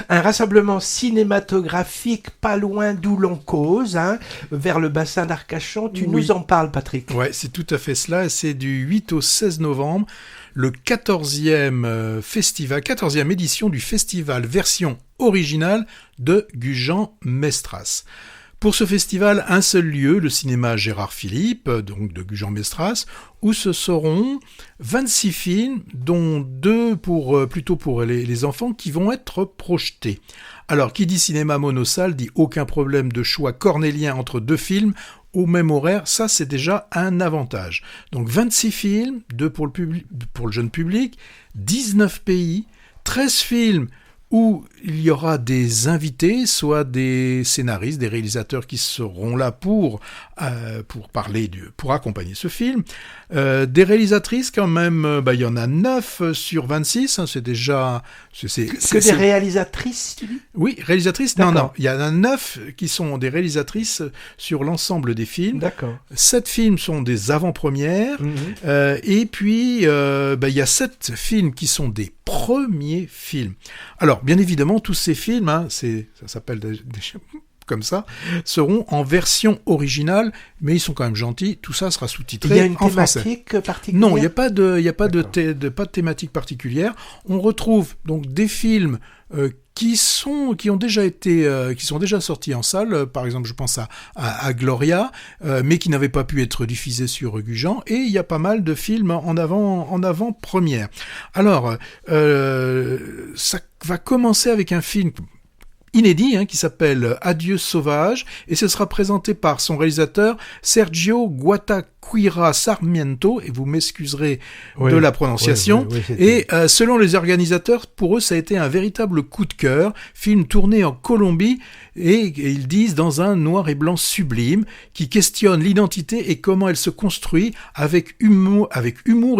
Un rassemblement cinématographique pas loin d'où l'on cause, hein, vers le bassin d'Arcachon. Tu nous en parles, Patrick. Ouais, c'est tout à fait cela. C'est du 8 au 16 novembre, le 14e édition du festival version originale de Gujan-Mestras. Pour ce festival, un seul lieu, le cinéma Gérard Philippe, donc de Gujan-Mestras, où ce seront 26 films, dont 2 plutôt pour les enfants, qui vont être projetés. Alors, qui dit cinéma monosalle dit aucun problème de choix cornélien entre 2 films au même horaire, ça c'est déjà un avantage. Donc 26 films, 2 pour le jeune public, 19 pays, 13 films où il y aura des invités, soit des scénaristes, des réalisateurs qui seront là pour accompagner ce film. Des réalisatrices quand même, il y en a 9 sur 26, hein, c'est déjà... Des réalisatrices, tu dis ? Oui, réalisatrices, D'accord. non, il y en a 9 qui sont des réalisatrices sur l'ensemble des films. D'accord. 7 films sont des avant-premières, et puis il y a 7 films qui sont des premiers films. Alors, bien évidemment, tous ces films, hein, ça s'appelle des comme ça, seront en version originale, mais ils sont quand même gentils. Tout ça sera sous-titré en français. Il y a une thématique particulière ? Non, il n'y a pas de thématique particulière. On retrouve donc des films qui sont déjà sortis en salle. Par exemple, je pense à Gloria, mais qui n'avaient pas pu être diffusés sur Gujan. Et il y a pas mal de films en avant-première. Alors, ça va commencer avec un film inédit, hein, qui s'appelle Adieu sauvage, et ce sera présenté par son réalisateur Sergio Guataquira Sarmiento, et vous m'excuserez de la prononciation, et selon les organisateurs, pour eux ça a été un véritable coup de cœur, film tourné en Colombie, et ils disent dans un noir et blanc sublime, qui questionne l'identité et comment elle se construit avec humour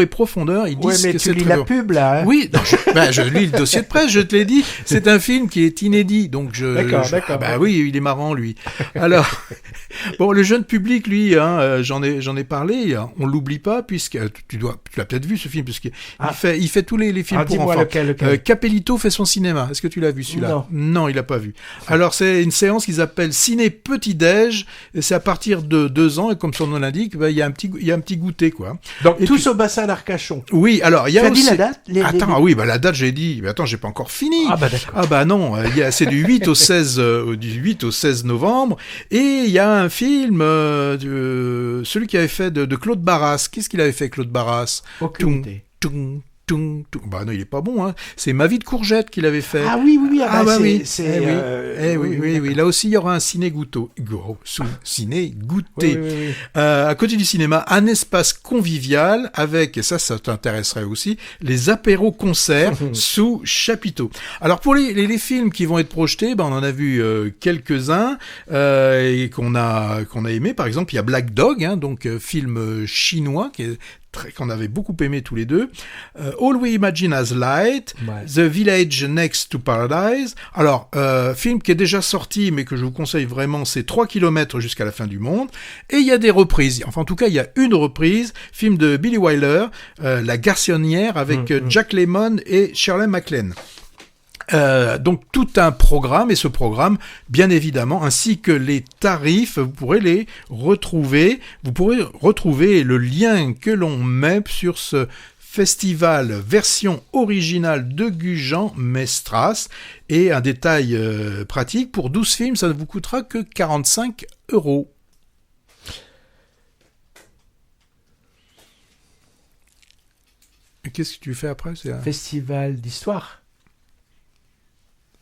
et profondeur. Ils disent mais que tu lis la pub là, hein. Oui, je lis le dossier de presse, je te l'ai dit, c'est un film qui est inédit, donc D'accord. oui, il est marrant lui. Alors, bon, le jeune public, lui, hein, j'en ai parlé, on l'oublie pas puisque tu l'as peut-être vu ce film, puisqu'il fait tous les films pour enfants. Lequel. Capellito fait son cinéma. Est-ce que tu l'as vu celui-là ? Non, il l'a pas vu. Alors c'est une séance qu'ils appellent ciné petit déj, et c'est à partir de 2 ans, et comme son nom l'indique, il y a un petit goûter, quoi. Donc tous au bassin d'Arcachon. Oui, alors il y a aussi... Tu as dit la date ? La date j'ai dit, mais attends, j'ai pas encore fini. D'accord. Non, c'est du 8 au 16 novembre, et il y a un film celui qui avait fait de Claude Barras. Qu'est-ce qu'il avait fait, Claude Barras ? Aucune idée. Non, il est pas bon, hein. C'est Ma vie de courgette qu'il avait fait. Oui. Oui. Oui. Là aussi, il y aura un ciné goûter. Oui. À côté du cinéma, un espace convivial avec, et ça t'intéresserait aussi, les apéros-concerts sous chapiteau. Alors, pour les films qui vont être projetés, on en a vu quelques-uns et qu'on a aimé. Par exemple, il y a Black Dog, hein, donc film chinois qu'on avait beaucoup aimé tous les deux. All We Imagine as Light, The Village Next to Paradise. Alors, film qui est déjà sorti, mais que je vous conseille vraiment, c'est 3 km jusqu'à la fin du monde. Et il y a des reprises. Enfin, en tout cas, il y a une reprise, film de Billy Wilder, La Garçonnière, avec Jack Lemmon et Shirley MacLaine. Donc tout un programme, et ce programme, bien évidemment, ainsi que les tarifs, vous pourrez retrouver le lien que l'on met sur ce festival version originale de Gujan-Mestras, et un détail pratique, pour 12 films, ça ne vous coûtera que 45 €. Qu'est-ce que tu fais après ? Festival d'histoire.